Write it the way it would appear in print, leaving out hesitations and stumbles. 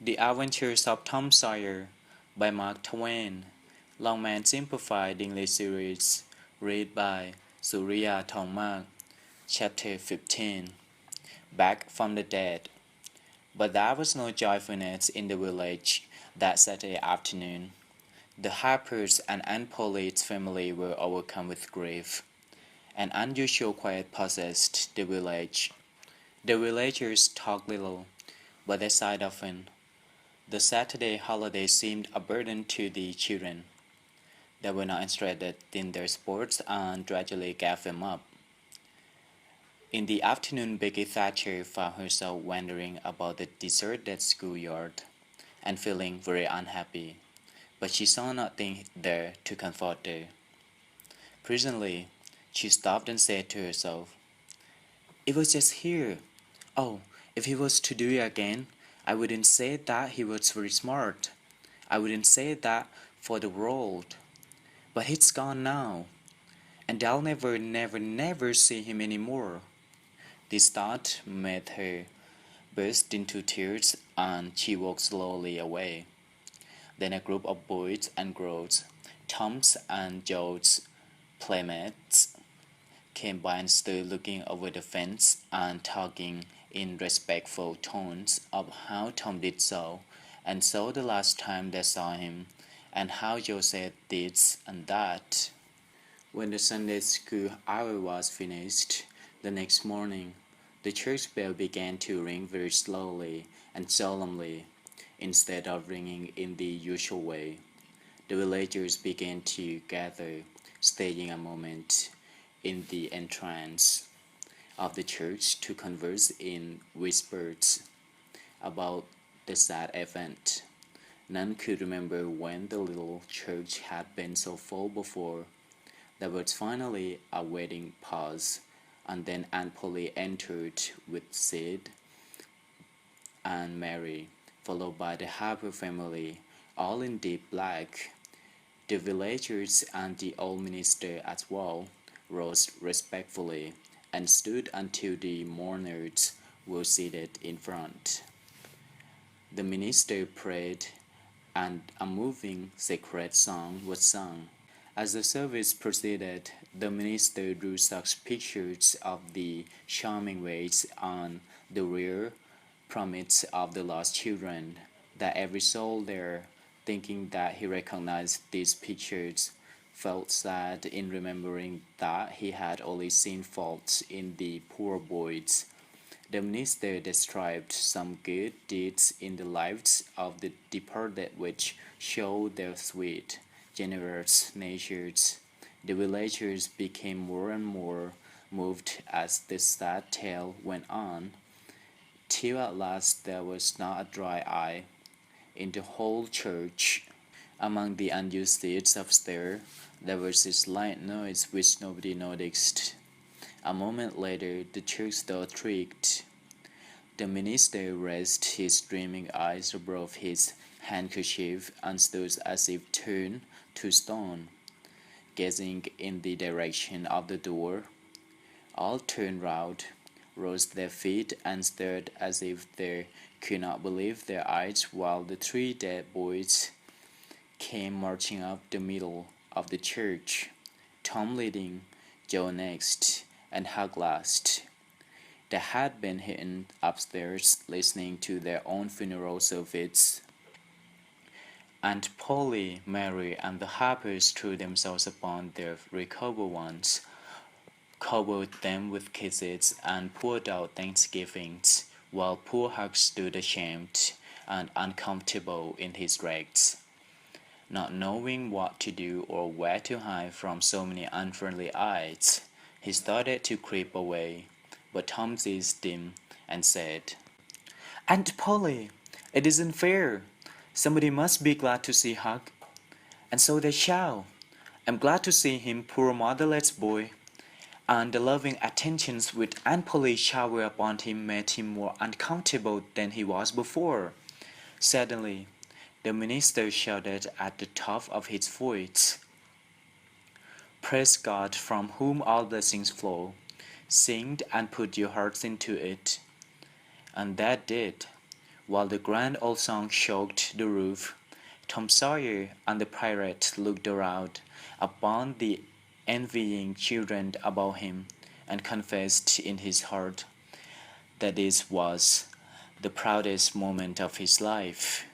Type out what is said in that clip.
The Adventures of Tom Sawyer by Mark Twain. Longman Simplified English Series. Read by Surya Thongmak. Chapter 15. Back from the Dead. But there was no joyfulness in the village that Saturday afternoon. The Harpers and Aunt Polly's family were overcome with grief. An unusual quiet possessed the village. The villagers talked little, but they sighed often. The Saturday holiday seemed a burden to the children. They were not interested in their sports and gradually gave them up. In the afternoon, Becky Thatcher found herself wandering about the deserted schoolyard and feeling very unhappy, but she saw nothing there to comfort her. Presently, she stopped and said to herself, "It was just here. Oh, if he was to do it again, I wouldn't say that he was very smart. I wouldn't say that for the world. But he's gone now, and I'll never see him anymore." This thought made her burst into tears, and she walked slowly away. Then a group of boys and girls, Tom's and Joe's playmates, came by and stood looking over the fence and talking in respectful tones of how Tom did so, and so the last time they saw him, and how Joe said this and that. When the Sunday school hour was finished, the next morning, the church bell began to ring very slowly and solemnly, instead of ringing in the usual way. The villagers began to gather, staying a moment in the entrance of the church to converse in whispers about the sad event. None could remember when the little church had been so full before. There was finally a waiting pause, and then Aunt Polly entered with Sid and Mary, followed by the Harper family, all in deep black. The villagers and the old minister as well rose respectfully and stood until the mourners were seated in front. The minister prayed, and a moving sacred song was sung. As the service proceeded, the minister drew such pictures of the charming ways on the rear promise of the lost children that every soul there, thinking that he recognized these pictures, felt sad in remembering that he had only seen faults in the poor boys. The minister described some good deeds in the lives of the departed which showed their sweet, generous natures. The villagers became more and more moved as the sad tale went on, till at last there was not a dry eye in the whole church. Among the unused seats upstairs, there was a slight noise which nobody noticed. A moment later, the church door creaked. The minister raised his streaming eyes above his handkerchief and stood as if turned to stone, gazing in the direction of the door. All turned round, rose their feet, and stared as if they could not believe their eyes, while the three dead boys came marching up the middle of the church, Tom leading, Joe next, and Hug last. They had been hidden upstairs listening to their own funeral service. Aunt Polly, Mary, and the Harpers threw themselves upon their recovered ones, covered them with kisses, and poured out thanksgivings, while poor Huck stood ashamed and uncomfortable in his rags, not knowing what to do or where to hide from so many unfriendly eyes. He started to creep away, but Tom seized him and said, "Aunt Polly, it isn't fair. Somebody must be glad to see Huck, and so they shall. I'm glad to see him, poor motherless boy." And the loving attentions which Aunt Polly showered upon him made him more uncomfortable than he was before. Suddenly, the minister shouted at the top of his voice, "Praise God, from whom all blessings flow. Sing and put your hearts into it." And that did. While the grand old song shook the roof, Tom Sawyer and the pirate looked around upon the envying children about him, and confessed in his heart that this was the proudest moment of his life.